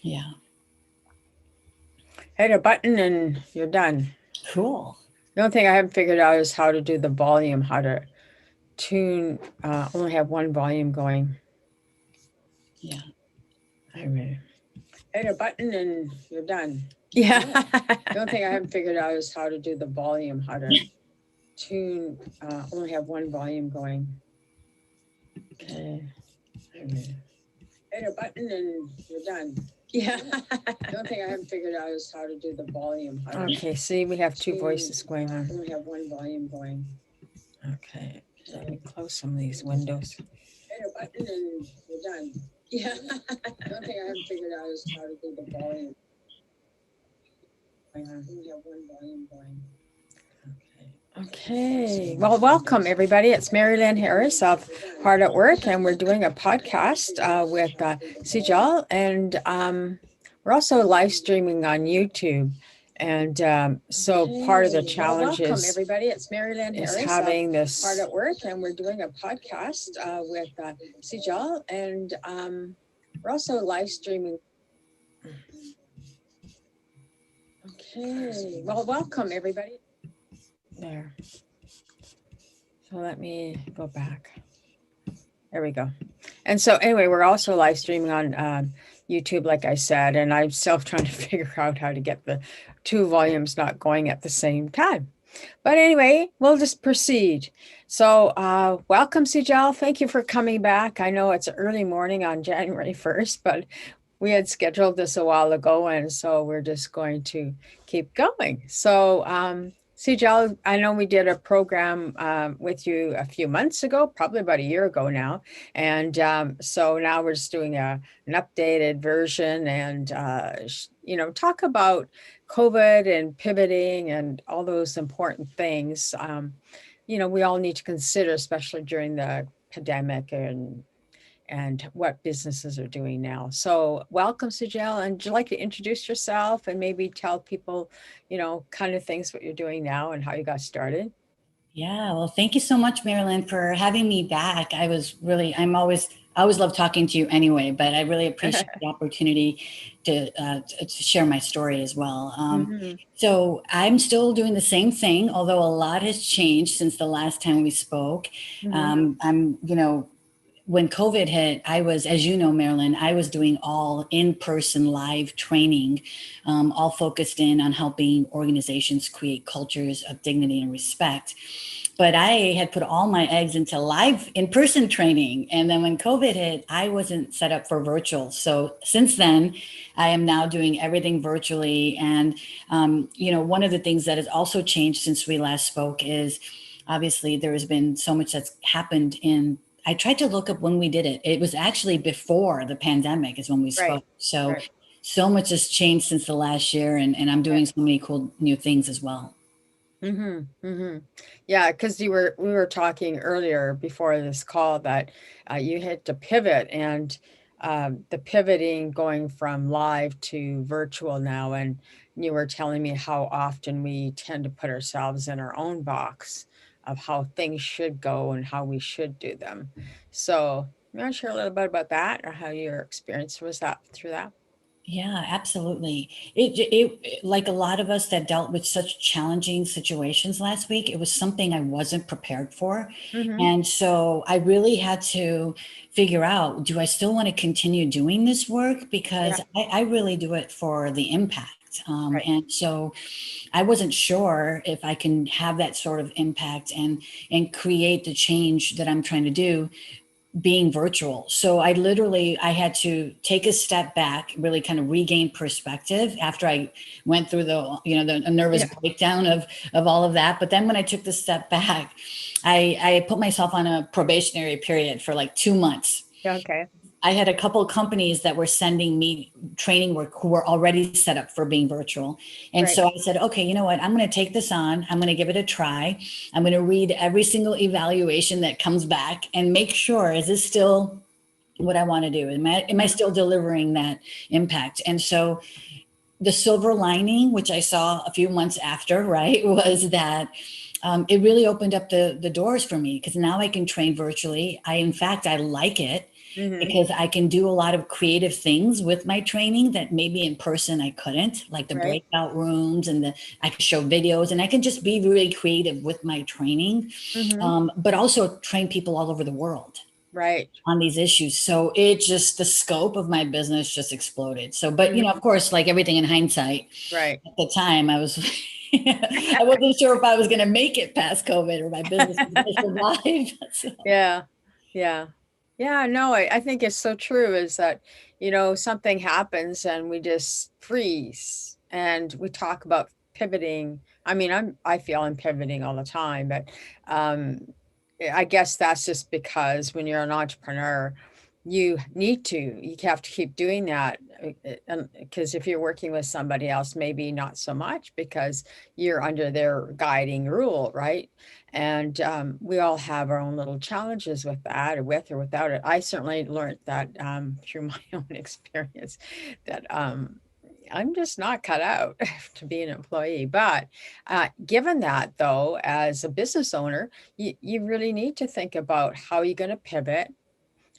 Yeah. Hit a button and you're done. Cool. The only thing I haven't figured out is how to do the volume, how to tune, only have one volume going. Yeah. I mean, hit a button and you're done. Yeah. The only thing I haven't figured out is how to do the volume, how to tune, only have one volume going. Okay. I mean, hit a button and you're done. Yeah. The only thing I haven't figured out is how to do the volume. Okay, see, we have two voices going on. We have one volume going. Okay, let me close some of these windows. Hit a button and you're done. Yeah. The only thing I haven't figured out is how to do the volume. We have one volume going. Okay. Well, welcome everybody. It's Mari-Lyn Harris of Hard at Work, and we're doing a podcast with Sejal, and we're also live streaming on YouTube. And so part of the challenge welcome everybody. It's Mari-Lyn Harris having this Hard at Work, and we're doing a podcast with Sejal, and we're also live streaming. Okay. Well, welcome everybody. There. So let me go back. There we go. And so anyway, we're also live streaming on YouTube, like I said, and I'm still trying to figure out how to get the two volumes not going at the same time. But anyway, we'll just proceed. So welcome, Sejal. Thank you for coming back. I know it's early morning on January 1st, but we had scheduled this a while ago, and so we're just going to keep going. So Sejal, I know we did a program with you a few months ago, probably about a year ago now. And so now we're just doing an updated version and, talk about COVID and pivoting and all those important things. We all need to consider, especially during the pandemic and what businesses are doing now. So welcome, Sejal. And would you like to introduce yourself and maybe tell people, kind of things what you're doing now and how you got started? Yeah. Well, thank you so much, Mari-Lyn, for having me back. I always love talking to you anyway, but I really appreciate the opportunity to share my story as well. So I'm still doing the same thing, although a lot has changed since the last time we spoke. When COVID hit, I was, as you know, Mari-Lyn, I was doing all in-person live training, all focused in on helping organizations create cultures of dignity and respect. But I had put all my eggs into live in-person training. And then when COVID hit, I wasn't set up for virtual. So since then, I am now doing everything virtually. And, one of the things that has also changed since we last spoke is obviously there has been so much that's happened I tried to look up when we did it. It was actually before the pandemic is when we spoke. So, so much has changed since the last year, and I'm doing so many cool new things as well. Yeah, because we were talking earlier before this call that you had to pivot, and the pivoting going from live to virtual now, and you were telling me how often we tend to put ourselves in our own box of how things should go and how we should do them. So you want to share a little bit about that, or how your experience was that through that? Yeah, absolutely. It like a lot of us that dealt with such challenging situations last week, it was something I wasn't prepared for. And so I really had to figure out, do I still want to continue doing this work? Because I really do it for the impact. And so I wasn't sure if I can have that sort of impact and create the change that I'm trying to do being virtual. So I had to take a step back, really kind of regain perspective after I went through the nervous breakdown of all of that. But then when I took the step back, I put myself on a probationary period for like 2 months. Okay. I had a couple of companies that were sending me training work who were already set up for being virtual. And so I said, okay, you know what? I'm going to take this on. I'm going to give it a try. I'm going to read every single evaluation that comes back and make sure, is this still what I want to do? Am I still delivering that impact? And so the silver lining, which I saw a few months after, was that it really opened up the doors for me, because now I can train virtually. In fact, I like it. because I can do a lot of creative things with my training that maybe in person I couldn't, like the Right. breakout rooms and I can show videos and I can just be really creative with my training, but also train people all over the world Right. on these issues. So it just, the scope of my business just exploded. So, but of course, like everything in hindsight, Right. at the time I was, I wasn't sure if I was going to make it past COVID or my business was going to survive. So. Yeah. Yeah. Yeah. No, I think it's so true is that, something happens and we just freeze and we talk about pivoting. I mean, I feel I'm pivoting all the time, but um, I guess that's just because when you're an entrepreneur, you have to keep doing that. Because if you're working with somebody else, maybe not so much because you're under their guiding rule, right? And we all have our own little challenges with that, or with or without it. I certainly learned that through my own experience that I'm just not cut out to be an employee. But given that, though, as a business owner, you really need to think about how you're going to pivot,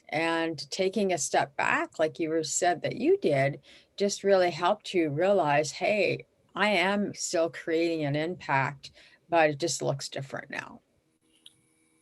and taking a step back, like you were said that you did, just really helped you realize, hey, I am still creating an impact, but it just looks different now.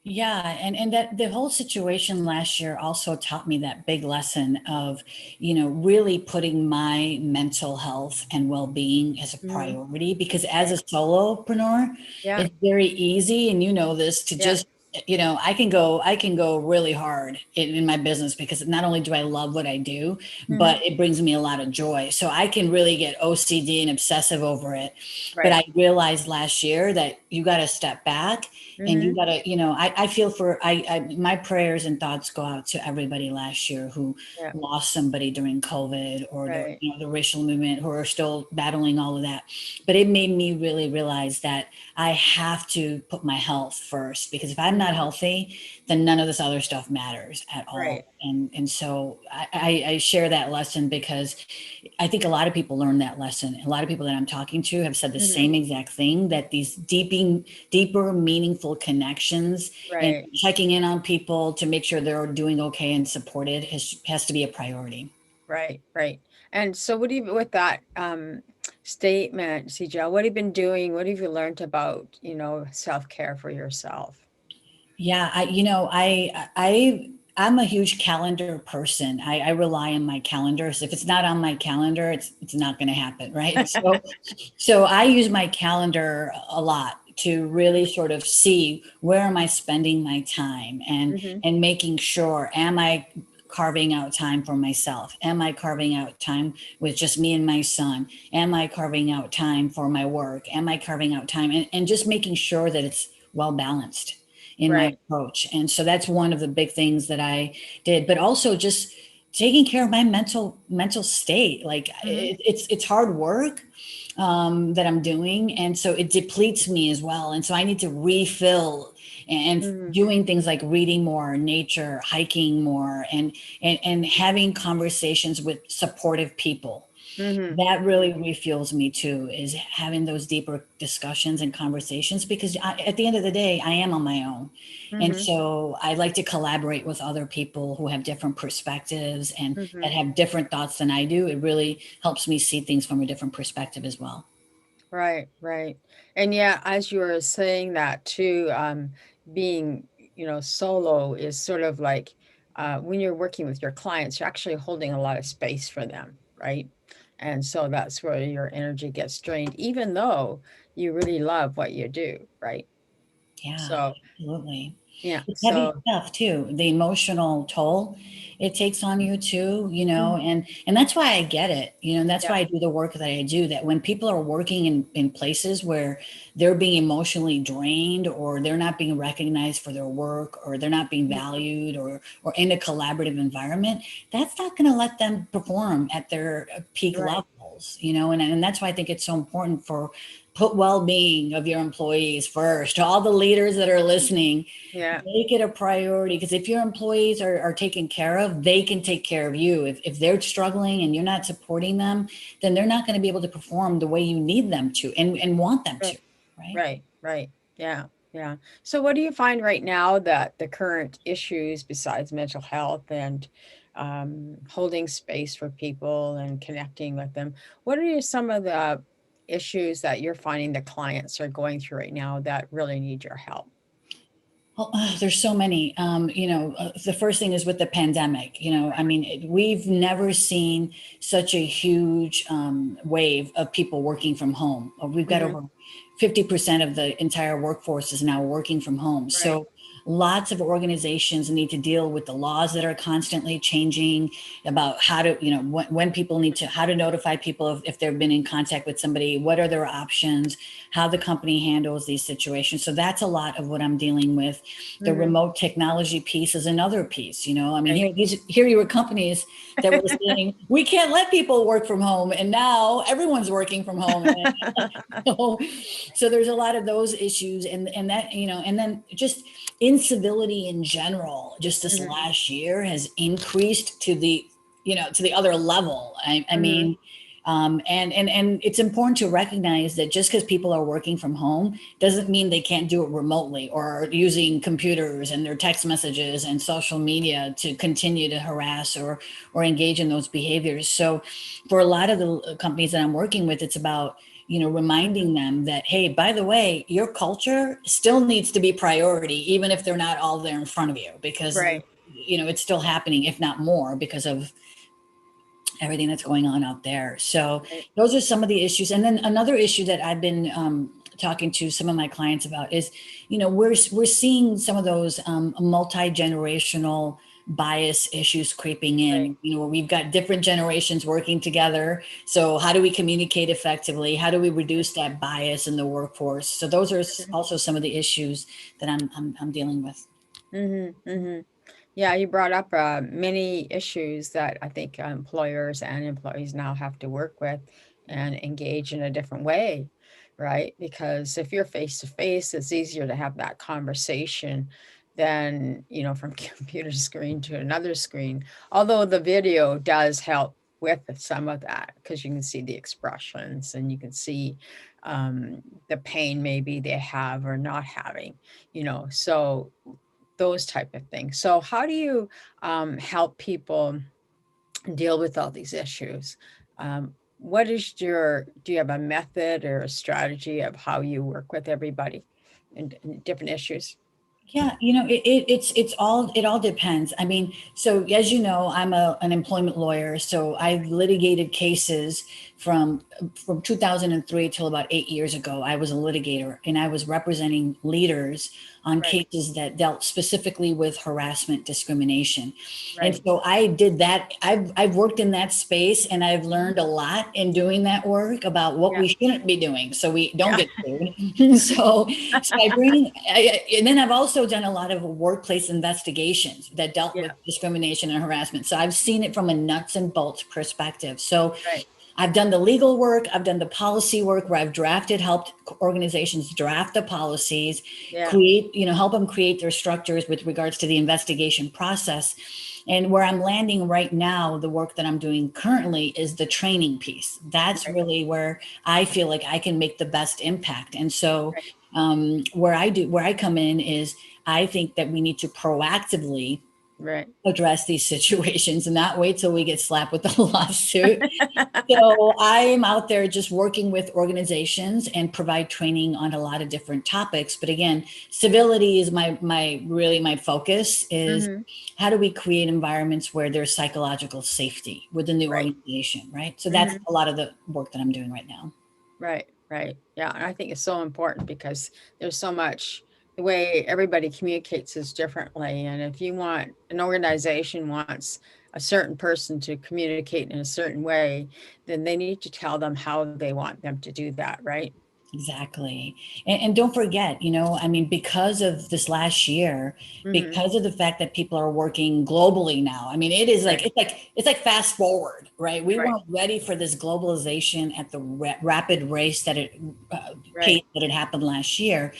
Yeah, and that the whole situation last year also taught me that big lesson of, really putting my mental health and well-being as a priority, because as a solopreneur, Yeah. it's very easy, and this, to Yeah. just, I can go really hard in my business, because not only do I love what I do, but it brings me a lot of joy. So I can really get OCD and obsessive over it. But Right. I realized last year that you got to step back, and you gotta, I feel my prayers and thoughts go out to everybody last year who Yeah. lost somebody during COVID, or Right. the racial movement, who are still battling all of that. But it made me really realize that I have to put my health first, because if I'm not healthy, then none of this other stuff matters at all. Right. And so I share that lesson, because I think a lot of people learn that lesson. A lot of people that I'm talking to have said the same exact thing, that these deeper, meaningful connections and Right. checking in on people to make sure they're doing okay and supported has to be a priority. Right. Right. And so what do you, with that statement, Sejal, what have you been doing? What have you learned about, self-care for yourself? Yeah, I'm a huge calendar person. I rely on my calendar. So if it's not on my calendar, it's not going to happen, right? So I use my calendar a lot to really sort of see, where am I spending my time, and making sure, am I carving out time for myself? Am I carving out time with just me and my son? Am I carving out time for my work? Am I carving out time, and just making sure that it's well balanced in my Right. approach? And so that's one of the big things that I did, but also just taking care of my mental state. Like it's hard work that I'm doing, and so it depletes me as well. And so I need to refill, and doing things like reading more, nature, hiking more, and having conversations with supportive people. That really refuels me too, is having those deeper discussions and conversations, because at the end of the day, I am on my own. And so I like to collaborate with other people who have different perspectives and that have different thoughts than I do. It really helps me see things from a different perspective as well. Right, right. And yeah, as you were saying that too, being, solo is sort of like when you're working with your clients, you're actually holding a lot of space for them, right? And so that's where your energy gets drained, even though you really love what you do, right? Yeah, So, absolutely. yeah. It's heavy So, stuff too. The emotional toll it takes on you too, and that's why I get it, and that's yeah. why I do the work that I do. That when people are working in places where they're being emotionally drained, or they're not being recognized for their work, or they're not being valued, or in a collaborative environment, that's not going to let them perform at their peak Right. levels, and that's why I think it's so important for put well-being of your employees first. To all the leaders that are listening, Yeah. make it a priority, because if your employees are taken care of, they can take care of you. If they're struggling and you're not supporting them, then they're not going to be able to perform the way you need them to, and want them to, Right. right? Right. Right. Yeah. Yeah. So what do you find right now that the current issues besides mental health and holding space for people and connecting with them? What are some of the issues that you're finding the clients are going through right now that really need your help? Well, there's so many. The first thing is with the pandemic. I mean, we've never seen such a huge wave of people working from home. We've got Hmm. over 50% of the entire workforce is now working from home. Right. So lots of organizations need to deal with the laws that are constantly changing about how to, when people need to, how to notify people if they've been in contact with somebody, what are their options, how the company handles these situations. So that's a lot of what I'm dealing with. The Hmm. remote technology piece is another piece. I mean, Right. here you were companies that were saying we can't let people work from home, and now everyone's working from home. So there's a lot of those issues, and that and then just incivility in general. Just this Hmm. last year has increased to the to the other level. I Hmm. mean. And it's important to recognize that just because people are working from home doesn't mean they can't do it remotely or using computers and their text messages and social media to continue to harass or engage in those behaviors. So for a lot of the companies that I'm working with, it's about reminding them that, hey, by the way, your culture still needs to be priority, even if they're not all there in front of you, because Right. it's still happening, if not more, because of everything that's going on out there. So Right. those are some of the issues. And then another issue that I've been talking to some of my clients about is, we're seeing some of those multi-generational bias issues creeping Right. in. Where we've got different generations working together. So how do we communicate effectively? How do we reduce that bias in the workforce? So those are also some of the issues that I'm dealing with. Mm-hmm. Mm-hmm. Yeah, you brought up many issues that I think employers and employees now have to work with and engage in a different way, right? Because if you're face to face, it's easier to have that conversation than, from computer screen to another screen. Although the video does help with some of that because you can see the expressions and you can see the pain maybe they have or not having, so those type of things. So how do you help people deal with all these issues? What is do you have a method or a strategy of how you work with everybody in different issues? Yeah, it all depends. I mean, so as you know, I'm an employment lawyer, so I've litigated cases from 2003 till about 8 years ago. I was a litigator and I was representing leaders on Right. cases that dealt specifically with harassment, discrimination. And Right. so I did that. I've worked in that space and I've learned a lot in doing that work about what Yeah. we shouldn't be doing so we don't Yeah. get sued. So and then I've also done a lot of workplace investigations that dealt Yeah. with discrimination and harassment. So I've seen it from a nuts and bolts perspective. So Right. I've done the legal work, I've done the policy work where I've helped organizations draft the policies, Yeah. help them create their structures with regards to the investigation process. And where I'm landing right now, the work that I'm doing currently is the training piece. That's Right. really where I feel like I can make the best impact. And so Right. where I come in is I think that we need to proactively Right. address these situations and not wait till we get slapped with the lawsuit. So I am out there just working with organizations and provide training on a lot of different topics. But again, civility is my focus is Hmm. how do we create environments where there's psychological safety within the Right. organization, right? So that's Hmm. a lot of the work that I'm doing right now. Right, right. Yeah, and I think it's so important because there's so much the way everybody communicates is differently. And if you want an organization wants a certain person to communicate in a certain way, then they need to tell them how they want them to do that, right? Exactly. And don't forget, I mean, because of this last year, Hmm. because of the fact that people are working globally now, I mean, it is Right, it's like fast forward, right? We right, weren't ready for this globalization at the rapid race right, pace that had happened last year.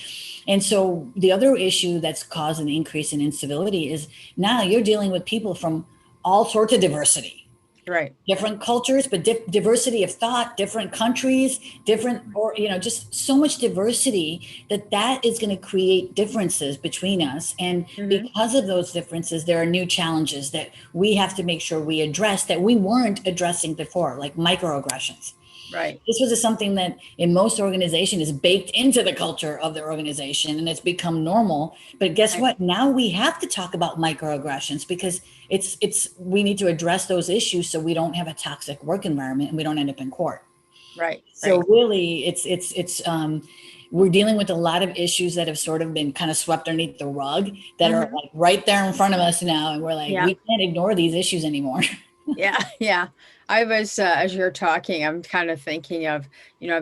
And so the other issue that's caused an increase in incivility is now you're dealing with people from all sorts of diversity. Right. different cultures, but diversity of thought, different countries, different, or, just so much diversity that is going to create differences between us. And Mm-hmm. because of those differences, there are new challenges that we have to make sure we address that we weren't addressing before, like microaggressions. Right. This was something that in most organizations is baked into the culture of the organization, and it's become normal. But guess Right. what? Now we have to talk about microaggressions because we need to address those issues so we don't have a toxic work environment and we don't end up in court. Right. So really we're dealing with a lot of issues that have sort of been kind of swept underneath the rug that are like right there in front of us now. And we're like, we can't ignore these issues anymore. Yeah. Yeah. I was, as you're talking, I'm kind of thinking of,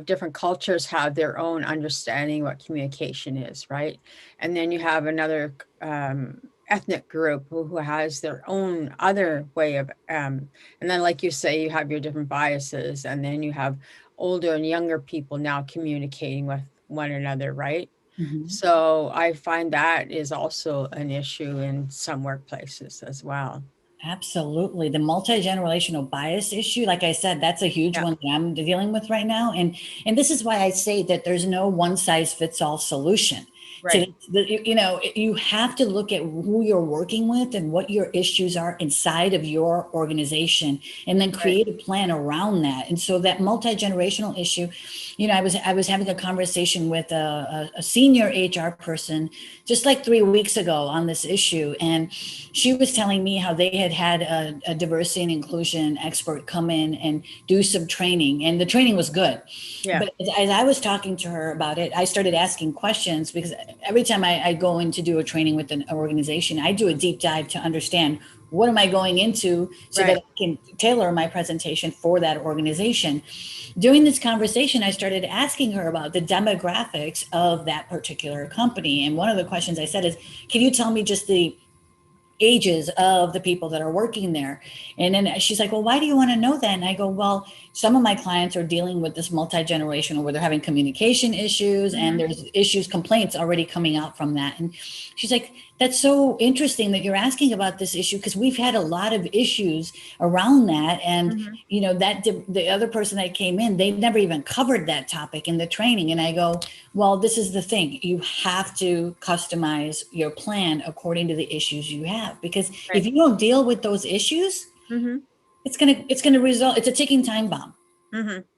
different cultures have their own understanding what communication is, right? And then you have another ethnic group who has their own other way of, and then like you say, you have your different biases, and then you have older and younger people now communicating with one another, right? Mm-hmm. So I find that is also an issue in some workplaces as well. Absolutely. The multi-generational bias issue, like I said, that's a huge one that I'm dealing with right now. And this is why I say that there's no one size fits all solution. Right. You have to look at who you're working with and what your issues are inside of your organization, and then create a plan around that. And so that multi-generational issue, I was having a conversation with a senior HR person just like 3 weeks ago on this issue. And she was telling me how they had a diversity and inclusion expert come in and do some training, and the training was good. Yeah. But as I was talking to her about it, I started asking questions because every time I go in to do a training with an organization, I do a deep dive to understand what am I going into so that I can tailor my presentation for that organization. During this conversation, I started asking her about the demographics of that particular company. And one of the questions I said is, can you tell me just the ages of the people that are working there? And then she's like, well, why do you want to know that? And I go, well, some of my clients are dealing with this multi-generational where they're having communication issues, and there's complaints already coming out from that. And she's like, that's so interesting that you're asking about this issue, because we've had a lot of issues around that. And the other person that came in, they never even covered that topic in the training. And I go, well, this is the thing. You have to customize your plan according to the issues you have, because if you don't deal with those issues, it's going to result, it's a ticking time bomb.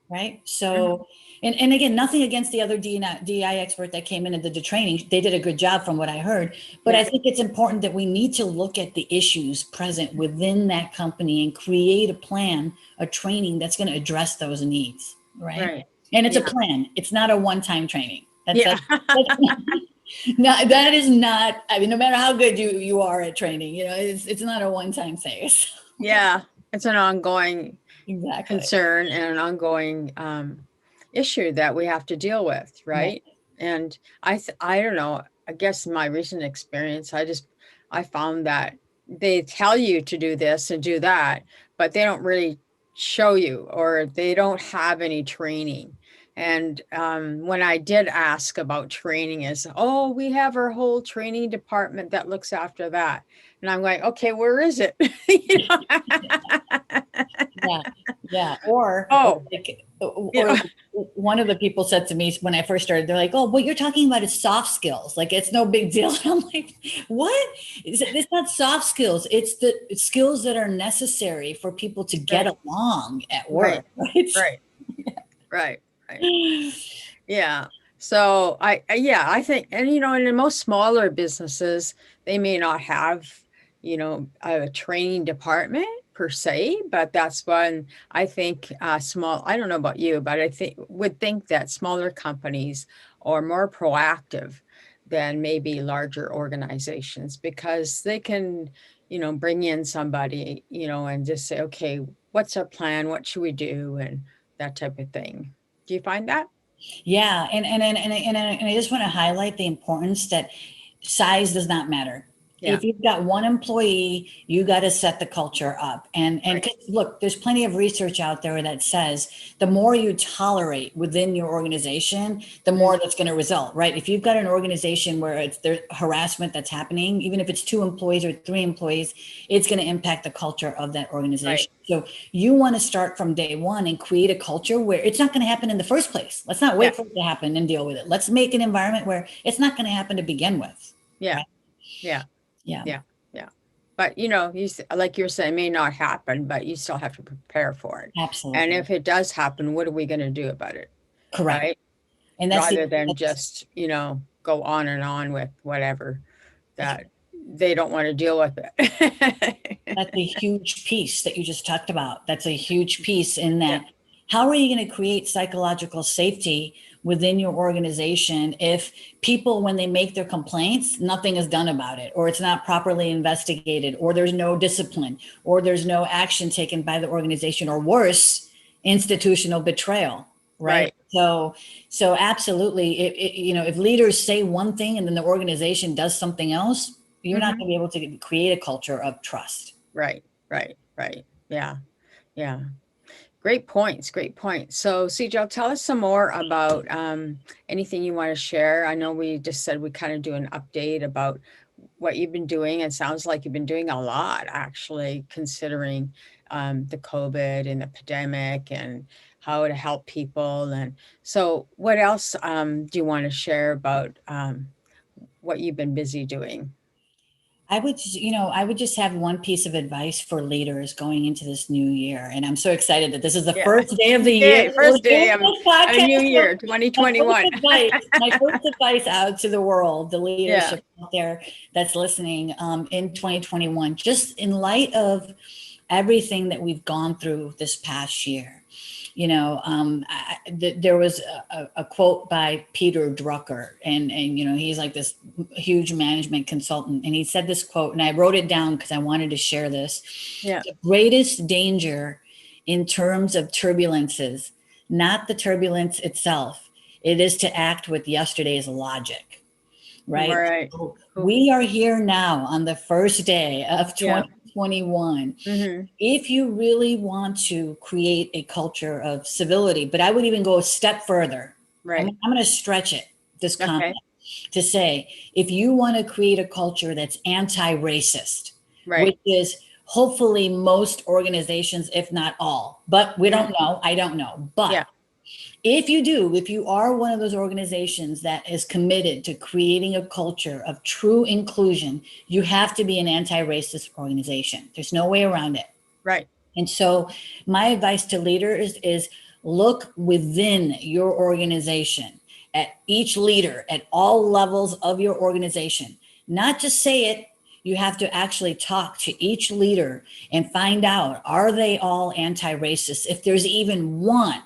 Right. So, and again, nothing against the other DI expert that came in and did the training. They did a good job from what I heard, but I think it's important that we need to look at the issues present within that company and create a plan, a training that's going to address those needs. Right. And it's a plan. It's not a one-time training. That's no, that is not, I mean, no matter how good you are at training, it's not a one-time phase. Yeah. It's an ongoing concern and an ongoing issue that we have to deal with, right? And I don't know, I guess my recent experience, I found that they tell you to do this and do that, but they don't really show you, or they don't have any training. And when I did ask about training, is, oh, we have our whole training department that looks after that. And I'm like, okay, where is it? Yeah. Or one of the people said to me when I first started, they're like, oh, what you're talking about is soft skills. Like, it's no big deal. I'm like, what? It's not soft skills. It's the skills that are necessary for people to get along at work. Right. Yeah. So I think, and and in most smaller businesses, they may not have, a training department per se, but that's when I think small, I don't know about you, but I would think that smaller companies are more proactive than maybe larger organizations, because they can, bring in somebody, and just say, okay, what's our plan? What should we do? And that type of thing. Do you find that? Yeah. And I just want to highlight the importance that size does not matter. Yeah. If you've got one employee, you got to set the culture up. And Right. 'cause look, there's plenty of research out there that says the more you tolerate within your organization, the more that's going to result, right? If you've got an organization where it's there's harassment that's happening, even if it's 2 employees or 3 employees, it's going to impact the culture of that organization. Right. So you want to start from day one and create a culture where it's not going to happen in the first place. Let's not wait Yeah. for it to happen and deal with it. Let's make an environment where it's not going to happen to begin with. Yeah. Right? Yeah. Yeah. Yeah. Yeah. But like you're saying, it may not happen, but you still have to prepare for it. Absolutely. And if it does happen, what are we going to do about it? Correct. Right. And that's Rather than just, go on and on with whatever that they don't want to deal with it. that's a huge piece that you just talked about. That's a huge piece in that. Yeah. How are you going to create psychological safety within your organization if people, when they make their complaints, nothing is done about it, or it's not properly investigated, or there's no discipline, or there's no action taken by the organization, or worse, institutional betrayal, right? So absolutely, if leaders say one thing and then the organization does something else, you're not going to be able to create a culture of trust. Right. Yeah. Yeah. Great points. So, Sejal, tell us some more about anything you want to share. I know we just said we kind of do an update about what you've been doing. It sounds like you've been doing a lot, actually, considering the COVID and the pandemic and how to help people. And so what else do you want to share about what you've been busy doing? I would just have one piece of advice for leaders going into this new year. And I'm so excited that this is the first day of the year. First day of a new year, 2021. My first advice out to the world, the leadership out there that's listening in 2021, just in light of everything that we've gone through this past year. There was a quote by Peter Drucker, and he's like this huge management consultant, and he said this quote, and I wrote it down because I wanted to share this. Yeah. The greatest danger in terms of turbulences, not the turbulence itself, it is to act with yesterday's logic. Right. So we are here now on the first day of 2021. If you really want to create a culture of civility, but I would even go a step further. Right. I'm going to stretch it, this comment, to say, if you want to create a culture that's anti-racist, which is hopefully most organizations, if not all, but we don't know. I don't know. But if you are one of those organizations that is committed to creating a culture of true inclusion, you have to be an anti-racist organization. There's no way around it. Right. And so my advice to leaders is look within your organization, at each leader, at all levels of your organization. Not just say it, you have to actually talk to each leader and find out, are they all anti-racist? If there's even one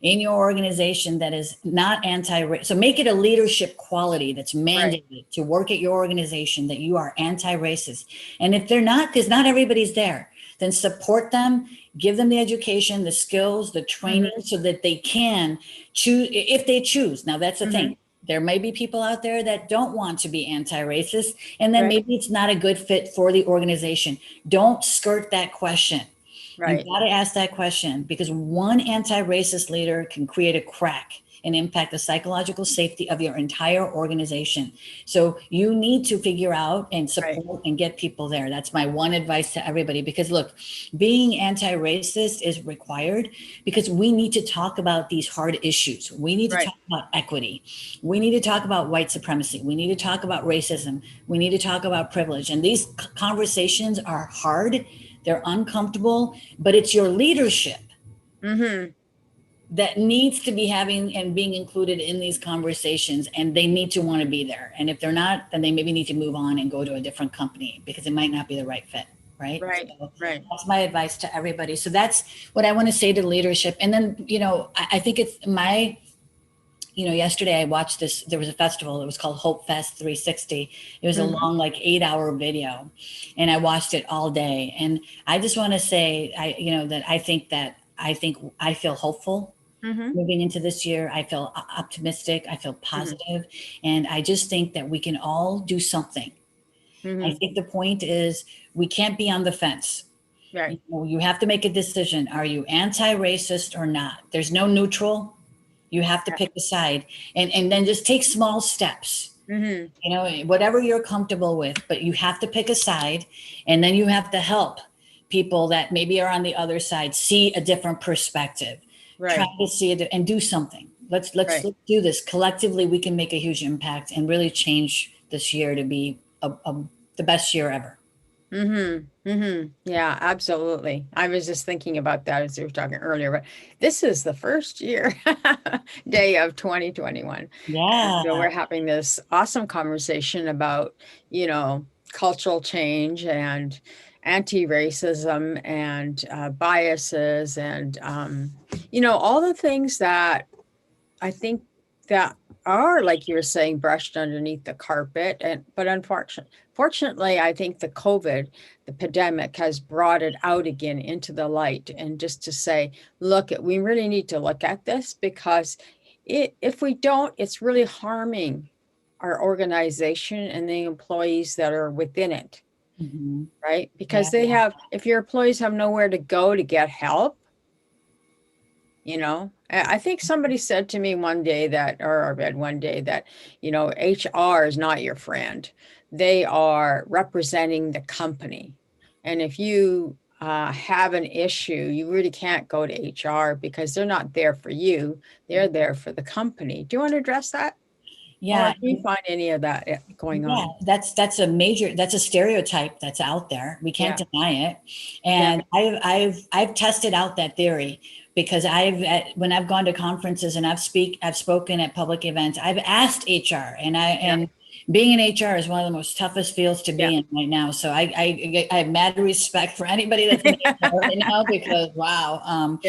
in your organization that is not anti-racist. So make it a leadership quality that's mandated to work at your organization, that you are anti-racist. And if they're not, because not everybody's there, then support them, give them the education, the skills, the training, so that they can choose, if they choose. Now that's the thing. There may be people out there that don't want to be anti-racist, and then maybe it's not a good fit for the organization. Don't skirt that question. You got to ask that question, because one anti-racist leader can create a crack and impact the psychological safety of your entire organization. So you need to figure out and support and get people there. That's my one advice to everybody, because look, being anti-racist is required because we need to talk about these hard issues. We need to talk about equity. We need to talk about white supremacy. We need to talk about racism. We need to talk about privilege. And these conversations are hard. They're uncomfortable, but it's your leadership that needs to be having and being included in these conversations, and they need to want to be there. And if they're not, then they maybe need to move on and go to a different company because it might not be the right fit. Right. So that's my advice to everybody. So that's what I want to say to leadership. And then, I think it's my, yesterday I watched this, there was a festival, it was called Hope Fest 360. It was a long, like 8-hour video, and I watched it all day. And I just want to say, I feel hopeful moving into this year. I feel optimistic. I feel positive. And I just think that we can all do something I think the point is we can't be on the fence. Right. You have to make a decision. Are you anti-racist or not? There's no neutral. You have to pick a side, and then just take small steps. Whatever you're comfortable with, but you have to pick a side, and then you have to help people that maybe are on the other side see a different perspective. Right. Try to see it and do something. Let's do this collectively. We can make a huge impact and really change this year to be the best year ever. Yeah, absolutely. I was just thinking about that as we were talking earlier, but this is the first year day of 2021. Yeah. So we're having this awesome conversation about, cultural change and anti-racism and biases and, all the things that I think that are, like you were saying, brushed underneath the carpet. But fortunately, I think the pandemic has brought it out again into the light. And just to say, we really need to look at this, because if we don't, it's really harming our organization and the employees that are within it. Right? Because if your employees have nowhere to go to get help, I think somebody said to me one day or I read one day that, HR is not your friend. They are representing the company. And if you have an issue, you really can't go to HR because they're not there for you. They're there for the company. Do you want to address that? Yeah. Or do you find any of that going on? Yeah, that's a stereotype that's out there. We can't deny it. And I've tested out that theory, because when I've gone to conferences and I've spoken at public events, I've asked HR, and being in HR is one of the most toughest fields to be in right now. So I have mad respect for anybody that's in HR right now, because wow.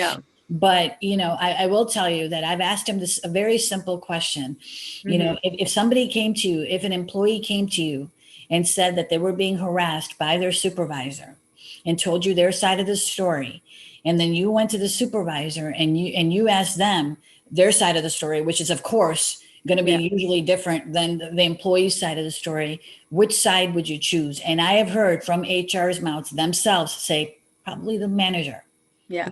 But, I will tell you that I've asked him a very simple question. If somebody came to you, if an employee came to you and said that they were being harassed by their supervisor and told you their side of the story, and then you went to the supervisor and you asked them their side of the story, which is, of course, going to be usually different than the employee's side of the story, which side would you choose? And I have heard from HR's mouths themselves say, probably the manager. Yeah.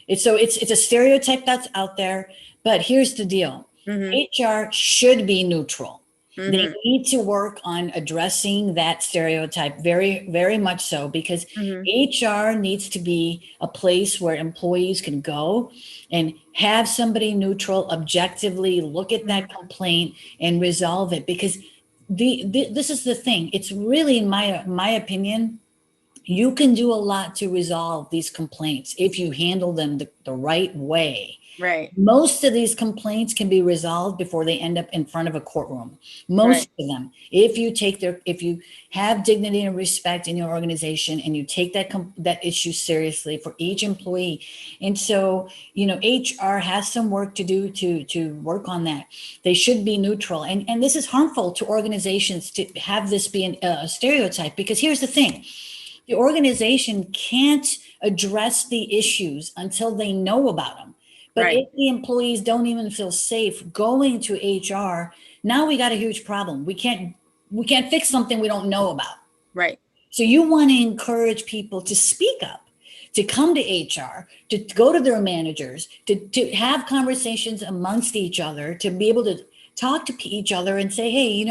It's a stereotype that's out there, but here's the deal. HR should be neutral. They need to work on addressing that stereotype very, very much so, because HR needs to be a place where employees can go and have somebody neutral objectively look at that complaint and resolve it. Because this is the thing. It's really, in my opinion, you can do a lot to resolve these complaints if you handle them the right way. Right. Most of these complaints can be resolved before they end up in front of a courtroom. Most of them, if you have dignity and respect in your organization and you take that issue seriously for each employee. And so, HR has some work to do to work on that. They should be neutral. And this is harmful to organizations to have this be a stereotype, because here's the thing. The organization can't address the issues until they know about them. But if the employees don't even feel safe going to HR, now we got a huge problem. We can't fix something we don't know about. Right. So you want to encourage people to speak up, to come to HR, to go to their managers, to have conversations amongst each other, to be able to talk to each other and say, hey,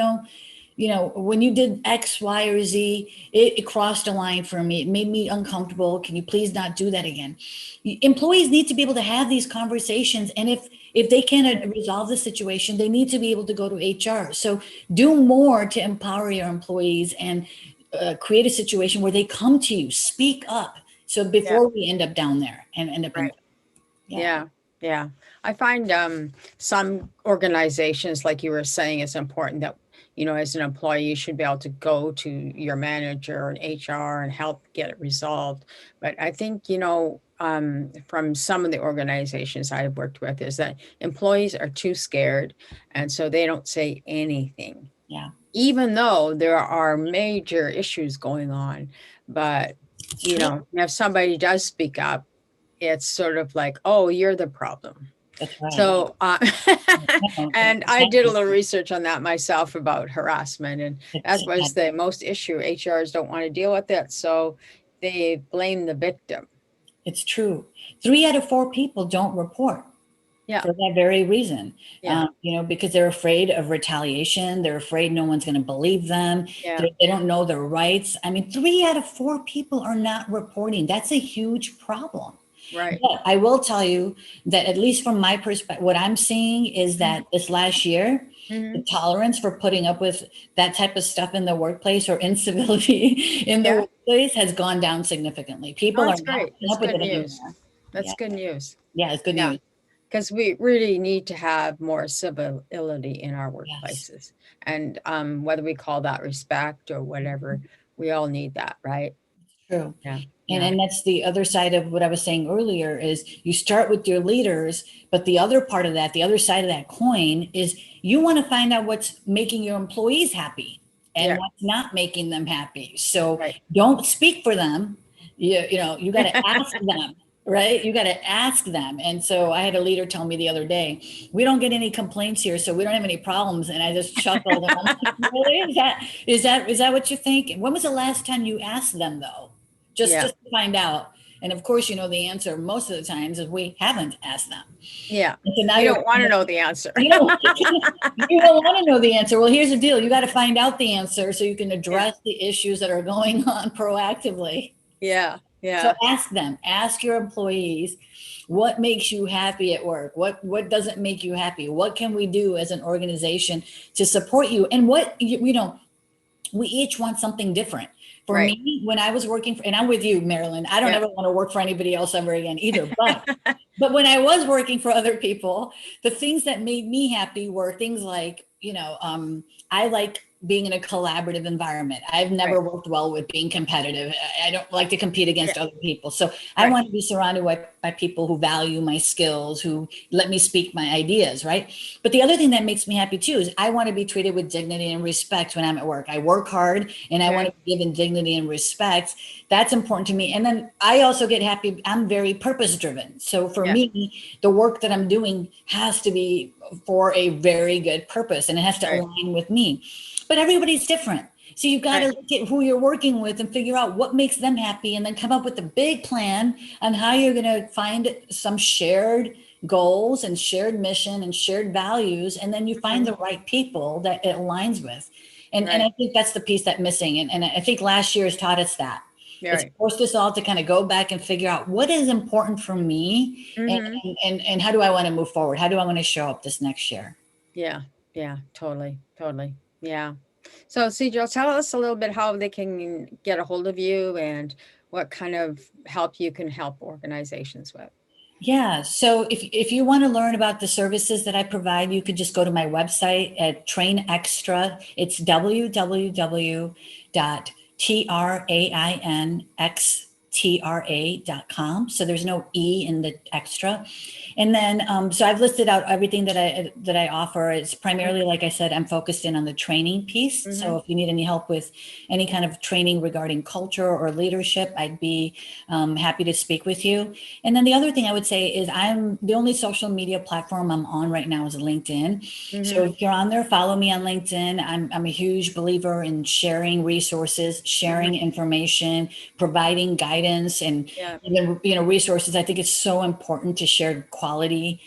when you did X, Y, or Z, it crossed a line for me. It made me uncomfortable. Can you please not do that again? Employees need to be able to have these conversations. And if they can't resolve the situation, they need to be able to go to HR. So do more to empower your employees and create a situation where they come to you, speak up. So before we end up down there and end up Yeah. I find some organizations, like you were saying, it's important that, as an employee, you should be able to go to your manager and HR and help get it resolved. But I think, from some of the organizations I've worked with, is that employees are too scared. And so they don't say anything. Yeah. Even though there are major issues going on. But, if somebody does speak up, it's sort of like, oh, you're the problem. That's right. So, No, and I did a little research on that myself about harassment, and that was the most issue. HRs don't want to deal with it, so they blame the victim. It's true. 3 out of 4 people don't report. Yeah. For that very reason, Yeah. Because they're afraid of retaliation. They're afraid no one's going to believe them. Yeah. They don't know their rights. I mean, 3 out of 4 people are not reporting. That's a huge problem. Right. But I will tell you that, at least from my perspective, what I'm seeing is that this last year, the tolerance for putting up with that type of stuff in the workplace or incivility in the workplace has gone down significantly. People are not putting up with it anymore. That's good news. Yeah, it's good news. Because we really need to have more civility in our workplaces. And whether we call that respect or whatever, we all need that, right? True. Yeah. And that's the other side of what I was saying earlier, is you start with your leaders, but the other part of that, the other side of that coin, is you want to find out what's making your employees happy and what's not making them happy. So don't speak for them. You got to ask them. Right? You got to ask them. And so I had a leader tell me the other day, we don't get any complaints here, so we don't have any problems. And I just chuckled. And I'm like, really? Is that what you think? When was the last time you asked them, though? Just to find out. And of course, the answer most of the times is we haven't asked them. Yeah. So now you don't want to know the answer. You don't want to know the answer. Well, here's the deal. You got to find out the answer so you can address the issues that are going on proactively. Yeah. Yeah. So ask them, ask your employees, what makes you happy at work? What doesn't make you happy? What can we do as an organization to support you? And we each want something different. For me, when I was working and I'm with you, Mari-Lyn, I don't ever want to work for anybody else ever again either. But when I was working for other people, the things that made me happy were things like, I like being in a collaborative environment. I've never worked well with being competitive. I don't like to compete against other people. So I want to be surrounded by people who value my skills, who let me speak my ideas, right? But the other thing that makes me happy too is I want to be treated with dignity and respect when I'm at work. I work hard and I want to be given dignity and respect. That's important to me. And then I also get happy. I'm very purpose driven. So for me, the work that I'm doing has to be for a very good purpose, and it has to align with me. But everybody's different. So you've got to look at who you're working with and figure out what makes them happy, and then come up with a big plan on how you're going to find some shared goals and shared mission and shared values. And then you find the right people that it aligns with. And I think that's the piece that's missing. And I think last year has taught us that. It's forced us all to kind of go back and figure out what is important for me and how do I want to move forward? How do I want to show up this next year? Yeah. Yeah, totally. Yeah. So Sejal, tell us a little bit how they can get a hold of you and what kind of help you can help organizations with. Yeah. So if you want to learn about the services that I provide, you could just go to my website at Train Extra. It's www.trainxtra.com. So there's no E in the extra. And then, so I've listed out everything that I offer. It's primarily, like I said, I'm focused in on the training piece. So if you need any help with any kind of training regarding culture or leadership, I'd be happy to speak with you. And then the other thing I would say is I'm the only social media platform I'm on right now is LinkedIn. So if you're on there, follow me on LinkedIn. I'm a huge believer in sharing resources, sharing information, providing guidance, and even resources. I think it's so important to share quality,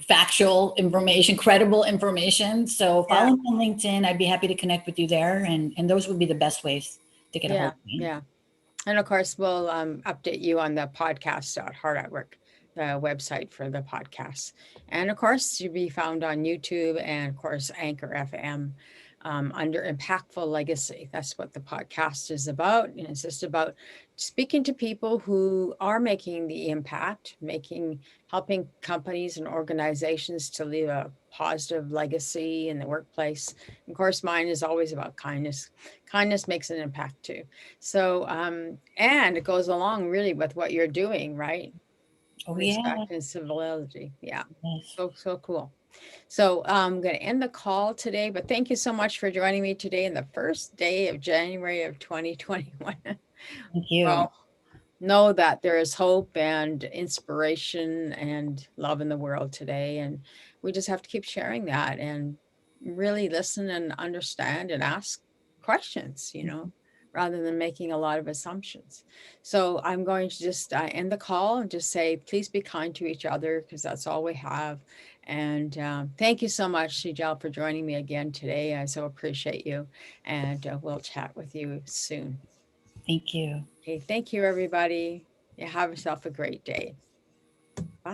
factual information, credible information. So follow me on LinkedIn. I'd be happy to connect with you there. And those would be the best ways to get a hold of me. Yeah. And of course, we'll update you on the podcast Hard at Work, the website for the podcast. And of course, you'll be found on YouTube and of course, Anchor FM under Impactful Legacy. That's what the podcast is about. And it's just about speaking to people who are making the impact, helping companies and organizations to leave a positive legacy in the workplace. Of course, mine is always about kindness. Kindness makes an impact too. So, and it goes along really with what you're doing, right? Respect and civility. Yeah. So cool. So I'm going to end the call today, but thank you so much for joining me today in the first day of January of 2021. Thank you. know that there is hope and inspiration and love in the world today. And we just have to keep sharing that and really listen and understand and ask questions, rather than making a lot of assumptions. So I'm going to just end the call and just say, please be kind to each other, because that's all we have. And thank you so much, Sejal, for joining me again today. I so appreciate you. And we'll chat with you soon. Thank you. Okay, thank you, everybody. You have yourself a great day.